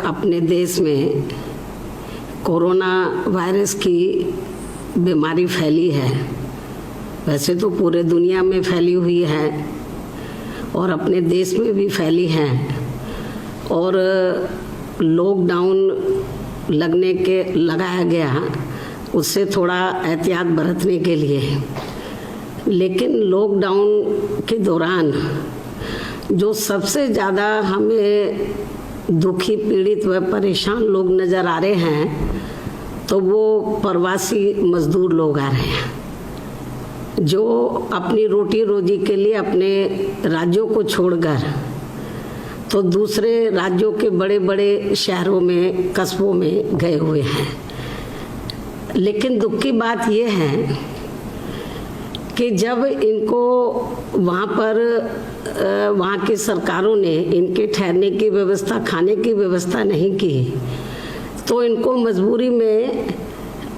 अपने देश में कोरोना वायरस की बीमारी फैली है। वैसे तो पूरे दुनिया में फैली हुई है और अपने देश में भी फैली है, और लॉकडाउन लगाया गया उससे थोड़ा एहतियात बरतने के लिए। लेकिन लॉकडाउन के दौरान जो सबसे ज़्यादा हमें दुखी, पीड़ित व परेशान लोग नज़र आ रहे हैं तो वो प्रवासी मजदूर लोग आ रहे हैं, जो अपनी रोटी रोजी के लिए अपने राज्यों को छोड़कर तो दूसरे राज्यों के बड़े बड़े शहरों में, कस्बों में गए हुए हैं। लेकिन दुख की बात यह है कि जब इनको वहाँ की सरकारों ने इनके ठहरने की व्यवस्था, खाने की व्यवस्था नहीं की, तो इनको मजबूरी में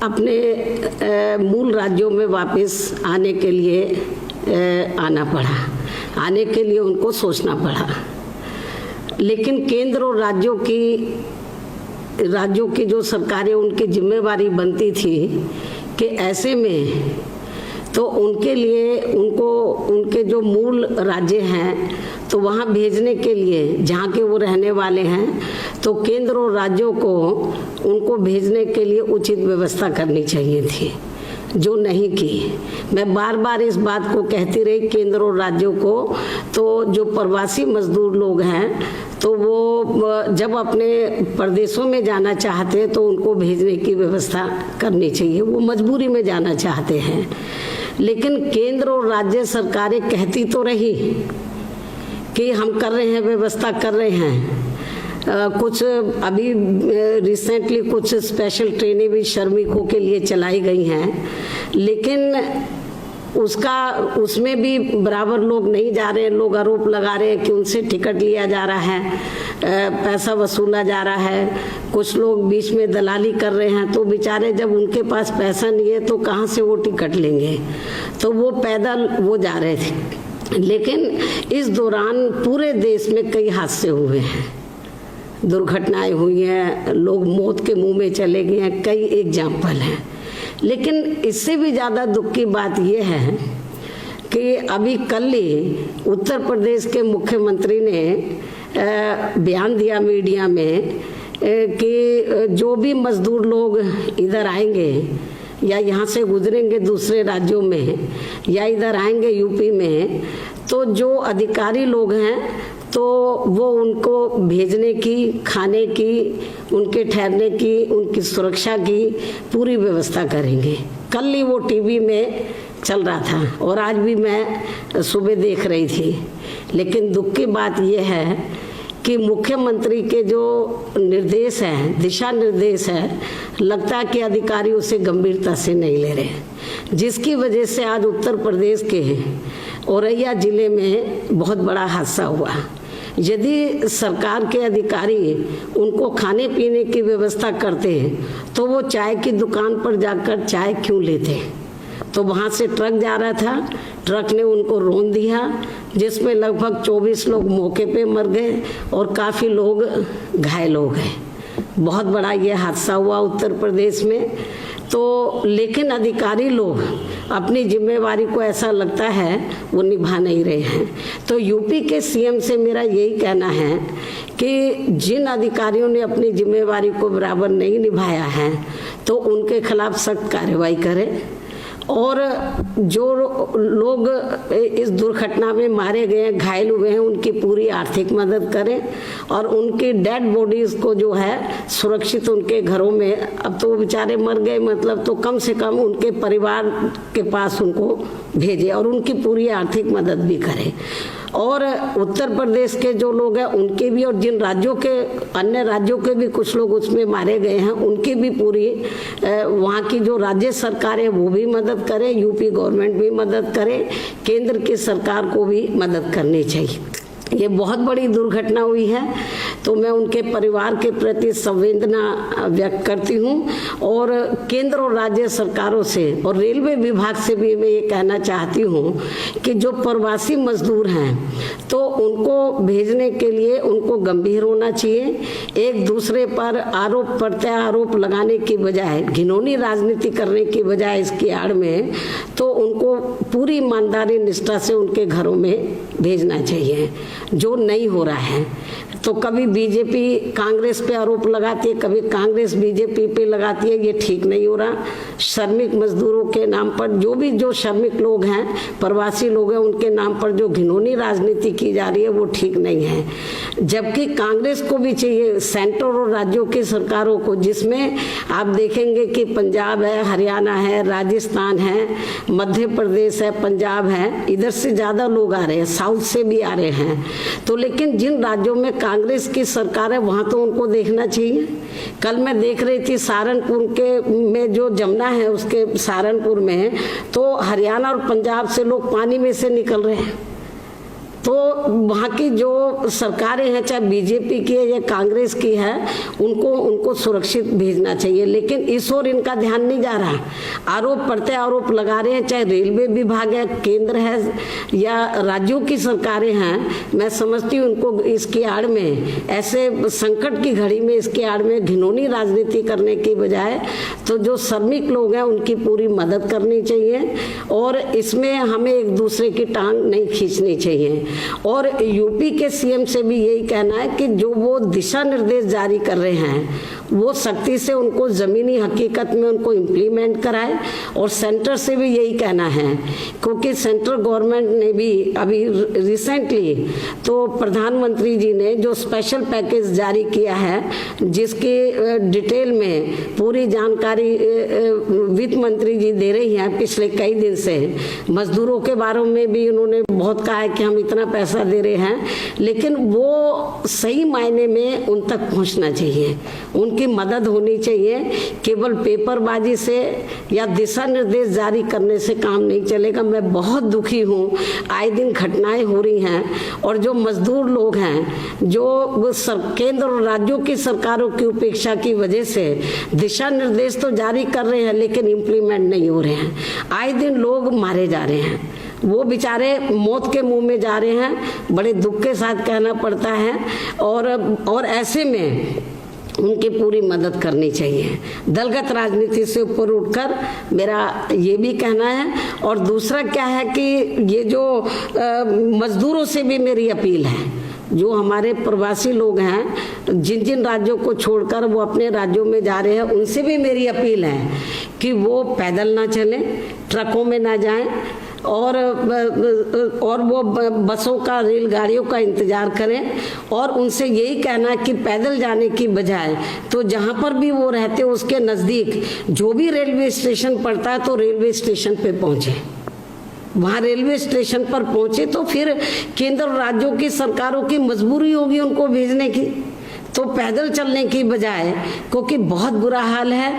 अपने मूल राज्यों में वापस आने के लिए आना पड़ा, आने के लिए उनको सोचना पड़ा। लेकिन केंद्र और राज्यों की जो सरकारें, उनकी जिम्मेवारी बनती थी कि ऐसे में तो उनके लिए उनके जो मूल राज्य हैं तो वहाँ भेजने के लिए, जहाँ के वो रहने वाले हैं, तो केंद्र और राज्यों को उनको भेजने के लिए उचित व्यवस्था करनी चाहिए थी, जो नहीं की। मैं बार बार इस बात को कहती रही केंद्र और राज्यों को। तो जो प्रवासी मजदूर लोग हैं तो वो जब अपने प्रदेशों में जाना चाहते हैं तो उनको भेजने की व्यवस्था करनी चाहिए, वो मजबूरी में जाना चाहते हैं। लेकिन केंद्र और राज्य सरकारें कहती तो रही कि हम कर रहे हैं, व्यवस्था कर रहे हैं। कुछ अभी रिसेंटली कुछ स्पेशल ट्रेनें भी श्रमिकों के लिए चलाई गई हैं, लेकिन उसमें भी बराबर लोग नहीं जा रहे हैं। लोग आरोप लगा रहे हैं कि उनसे टिकट लिया जा रहा है, पैसा वसूला जा रहा है। कुछ लोग बीच में दलाली कर रहे हैं, तो बेचारे जब उनके पास पैसा नहीं है तो कहाँ से वो टिकट लेंगे, तो वो पैदल वो जा रहे थे। लेकिन इस दौरान पूरे देश में कई हादसे हुए हैं, दुर्घटनाएं हुई हैं, लोग मौत के मुंह में चले गए हैं, कई एग्जाम्पल हैं। लेकिन इससे भी ज़्यादा दुख की बात यह है कि अभी कल ही उत्तर प्रदेश के मुख्यमंत्री ने बयान दिया मीडिया में कि जो भी मजदूर लोग इधर आएंगे या यहाँ से गुजरेंगे दूसरे राज्यों में या इधर आएंगे यूपी में, तो जो अधिकारी लोग हैं तो वो उनको भेजने की, खाने की, उनके ठहरने की, उनकी सुरक्षा की पूरी व्यवस्था करेंगे। कल ही वो टीवी में चल रहा था और आज भी मैं सुबह देख रही थी। लेकिन दुख की बात यह है कि मुख्यमंत्री के जो निर्देश हैं, दिशा निर्देश है, लगता है कि अधिकारी उसे गंभीरता से नहीं ले रहे, जिसकी वजह से आज उत्तर प्रदेश के औरैया जिले में बहुत बड़ा हादसा हुआ। यदि सरकार के अधिकारी उनको खाने पीने की व्यवस्था करते तो वो चाय की दुकान पर जाकर चाय क्यों लेते? तो वहाँ से ट्रक जा रहा था, ट्रक ने उनको रौंद दिया, जिसमें लगभग 24 लोग मौके पे मर गए और काफ़ी लोग घायल हो गए। बहुत बड़ा ये हादसा हुआ उत्तर प्रदेश में। तो लेकिन अधिकारी लोग अपनी जिम्मेवारी को, ऐसा लगता है, वो निभा नहीं रहे हैं। तो यूपी के सीएम से मेरा यही कहना है कि जिन अधिकारियों ने अपनी जिम्मेवारी को बराबर नहीं निभाया है तो उनके खिलाफ सख्त कार्रवाई करें, और जो लोग इस दुर्घटना में मारे गए हैं, घायल हुए हैं, उनकी पूरी आर्थिक मदद करें और उनकी डेड बॉडीज़ को जो है सुरक्षित उनके घरों में, अब तो वो बेचारे मर गए मतलब, तो कम से कम उनके परिवार के पास उनको भेजें और उनकी पूरी आर्थिक मदद भी करें। और उत्तर प्रदेश के जो लोग हैं उनके भी, और जिन राज्यों के, अन्य राज्यों के भी कुछ लोग उसमें मारे गए हैं, उनकी भी पूरी वहाँ की जो राज्य सरकार है वो भी मदद करे, यूपी गवर्नमेंट भी मदद करे, केंद्र की सरकार को भी मदद करनी चाहिए। ये बहुत बड़ी दुर्घटना हुई है, तो मैं उनके परिवार के प्रति संवेदना व्यक्त करती हूँ। और केंद्र और राज्य सरकारों से और रेलवे विभाग से भी मैं ये कहना चाहती हूँ कि जो प्रवासी मजदूर हैं तो उनको भेजने के लिए उनको गंभीर होना चाहिए। एक दूसरे पर आरोप प्रत्यारोप लगाने की बजाय, घिनौनी राजनीति करने की बजाय इसकी आड़ में, तो उनको पूरी ईमानदारी निष्ठा से उनके घरों में भेजना चाहिए, जो नहीं हो रहा है। तो कभी बीजेपी कांग्रेस पे आरोप लगाती है, कभी कांग्रेस बीजेपी पे लगाती है, ये ठीक नहीं हो रहा। श्रमिक मजदूरों के नाम पर जो श्रमिक लोग हैं, प्रवासी लोग हैं, उनके नाम पर जो घिनौनी राजनीति की जा रही है वो ठीक नहीं है। जबकि कांग्रेस को भी चाहिए, सेंटर और राज्यों की सरकारों को, जिसमें आप देखेंगे कि पंजाब है, हरियाणा है, राजस्थान है, मध्य प्रदेश है, पंजाब है, इधर से ज्यादा लोग आ रहे हैं, साउथ से भी आ रहे हैं। तो लेकिन जिन राज्यों में कांग्रेस की सरकार है वहां तो उनको देखना चाहिए। कल मैं देख रही थी सहारनपुर के में जो जमुना है, उसके सहारनपुर में तो हरियाणा और पंजाब से लोग पानी में से निकल रहे हैं। तो वहाँ की जो सरकारें हैं, चाहे बीजेपी की है या कांग्रेस की है, उनको सुरक्षित भेजना चाहिए। लेकिन इस ओर इनका ध्यान नहीं जा रहा। आरोप प्रत्यारोप लगा रहे हैं, चाहे रेलवे विभाग है, केंद्र है या राज्यों की सरकारें हैं। मैं समझती हूँ उनको इसकी आड़ में, ऐसे संकट की घड़ी में इसकी आड़ में घिनौनी राजनीति करने की बजाय तो जो श्रमिक लोग हैं उनकी पूरी मदद करनी चाहिए और इसमें हमें एक दूसरे की टांग नहीं खींचनी चाहिए। और यूपी के सीएम से भी यही कहना है कि जो वो दिशा निर्देश जारी कर रहे हैं वो सख्ती से उनको जमीनी हकीकत में उनको इम्प्लीमेंट कराए। और सेंटर से भी यही कहना है, क्योंकि सेंट्रल गवर्नमेंट ने भी अभी रिसेंटली तो प्रधानमंत्री जी ने जो स्पेशल पैकेज जारी किया है, जिसकी डिटेल में पूरी जानकारी वित्त मंत्री जी दे रही हैं पिछले कई दिन से। मजदूरों के बारे में भी उन्होंने बहुत कहा है कि हम इतना पैसा दे रहे हैं, लेकिन वो सही मायने में उन तक पहुंचना चाहिए, उनकी मदद होनी चाहिए। केवल पेपरबाजी से या दिशा निर्देश जारी करने से काम नहीं चलेगा। मैं बहुत दुखी हूँ, आए दिन घटनाएं हो रही हैं और जो मजदूर लोग हैं जो केंद्र और राज्यों की सरकारों की उपेक्षा की वजह से दिशा निर्देश तो जारी कर रहे हैं लेकिन इम्प्लीमेंट नहीं हो रहे हैं। आए दिन लोग मारे जा रहे हैं, वो बेचारे मौत के मुंह में जा रहे हैं, बड़े दुख के साथ कहना पड़ता है। और ऐसे में उनकी पूरी मदद करनी चाहिए। दलगत राजनीति से ऊपर उठकर मेरा ये भी कहना है। और दूसरा क्या है कि ये जो मजदूरों से भी मेरी अपील है, जो हमारे प्रवासी लोग हैं जिन जिन राज्यों को छोड़कर वो अपने राज्यों में जा रहे हैं, उनसे भी मेरी अपील है कि वो पैदल ना चलें, ट्रकों में ना जाएं और वो बसों का, रेलगाड़ियों का इंतजार करें। और उनसे यही कहना कि पैदल जाने की बजाय तो जहाँ पर भी वो रहते हैं उसके नज़दीक जो भी रेलवे स्टेशन पड़ता है तो रेलवे स्टेशन पे पहुँचे। वहाँ रेलवे स्टेशन पर पहुँचे तो फिर केंद्र और राज्यों की सरकारों की मजबूरी होगी उनको भेजने की, तो पैदल चलने की बजाय, क्योंकि बहुत बुरा हाल है,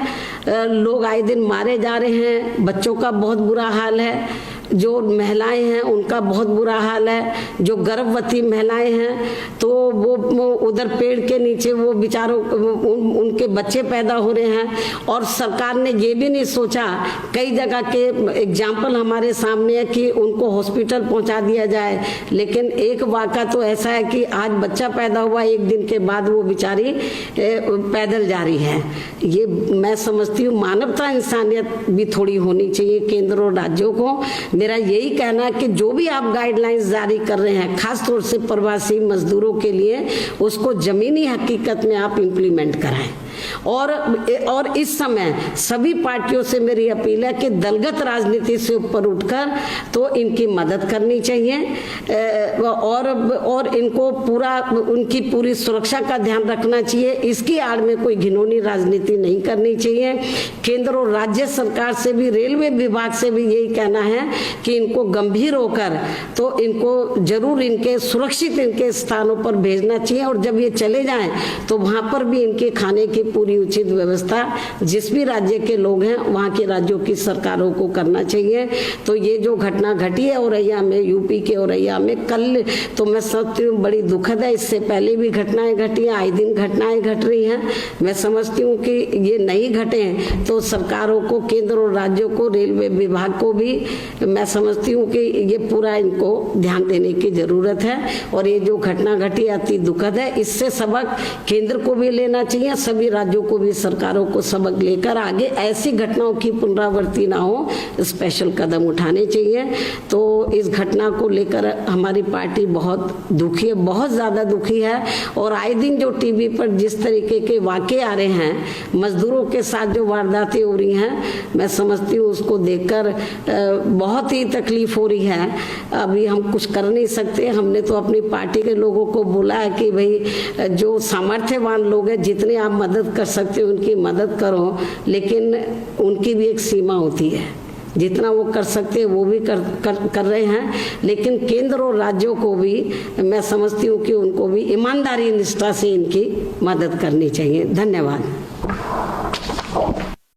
लोग आए दिन मारे जा रहे हैं, बच्चों का बहुत बुरा हाल है, जो महिलाएं हैं उनका बहुत बुरा हाल है, जो गर्भवती महिलाएं हैं तो वो उधर पेड़ के नीचे वो बेचारों उनके बच्चे पैदा हो रहे हैं। और सरकार ने ये भी नहीं सोचा, कई जगह के एग्जाम्पल हमारे सामने है कि उनको हॉस्पिटल पहुंचा दिया जाए, लेकिन एक वाक़ा तो ऐसा है कि आज बच्चा पैदा हुआ, एक दिन के बाद वो बेचारी पैदल जा रही है। ये मैं समझती हूँ मानवता, इंसानियत भी थोड़ी होनी चाहिए केंद्र और राज्यों को। मेरा यही कहना है कि जो भी आप गाइडलाइंस जारी कर रहे हैं, खास तौर से प्रवासी मजदूरों के लिए, उसको जमीनी हकीकत में आप इम्प्लीमेंट कराएं। और इस समय सभी पार्टियों से मेरी अपील है कि दलगत राजनीति से ऊपर उठकर तो इनकी मदद करनी चाहिए और इनको पूरा, उनकी पूरी सुरक्षा का ध्यान रखना चाहिए। इसकी आड़ में कोई घिनौनी राजनीति नहीं करनी चाहिए। केंद्र और राज्य सरकार से भी, रेलवे विभाग से भी यही कहना है कि इनको गंभीर होकर तो इनको जरूर इनके सुरक्षित इनके स्थानों पर भेजना चाहिए। और जब ये चले जाएं तो वहां पर भी इनके खाने की पूरी उचित व्यवस्था जिस भी राज्य के लोग हैं वहाँ के राज्यों की सरकारों को करना चाहिए। तो ये जो घटना घटी है औरैया में, यूपी के औरैया में कल, तो मैं समझती हूँ बड़ी दुखद है। इससे पहले भी घटनाएं घटी हैं, आए दिन घटनाएं घट रही हैं। मैं समझती हूँ कि ये नहीं घटे तो सरकारों को, केंद्र और राज्यों को, रेलवे विभाग को भी मैं समझती हूँ कि ये पूरा इनको ध्यान देने की जरूरत है। और ये जो घटना घटी अति दुखद है, इससे सबक केंद्र को भी लेना चाहिए, सभी राज्यों को भी, सरकारों को सबक लेकर आगे ऐसी घटनाओं की पुनरावृत्ति ना हो, स्पेशल कदम उठाने चाहिए। तो इस घटना को लेकर हमारी पार्टी बहुत दुखी है, बहुत ज़्यादा दुखी है। और आए दिन जो टीवी पर जिस तरीके के वाक़े आ रहे हैं, मजदूरों के साथ जो वारदातें हो रही हैं, मैं समझती हूँ उसको देखकर बहुत ही तकलीफ हो रही है। अभी हम कुछ कर नहीं सकते। हमने तो अपनी पार्टी के लोगों को बोला है कि भाई जो सामर्थ्यवान लोग हैं, जितने आप मदद कर सकते हो उनकी मदद करो, लेकिन उनकी भी एक सीमा होती है। जितना वो कर सकते हैं वो भी कर रहे हैं, लेकिन केंद्र और राज्यों को भी मैं समझती हूँ कि उनको भी ईमानदारी निष्ठा से इनकी मदद करनी चाहिए। धन्यवाद।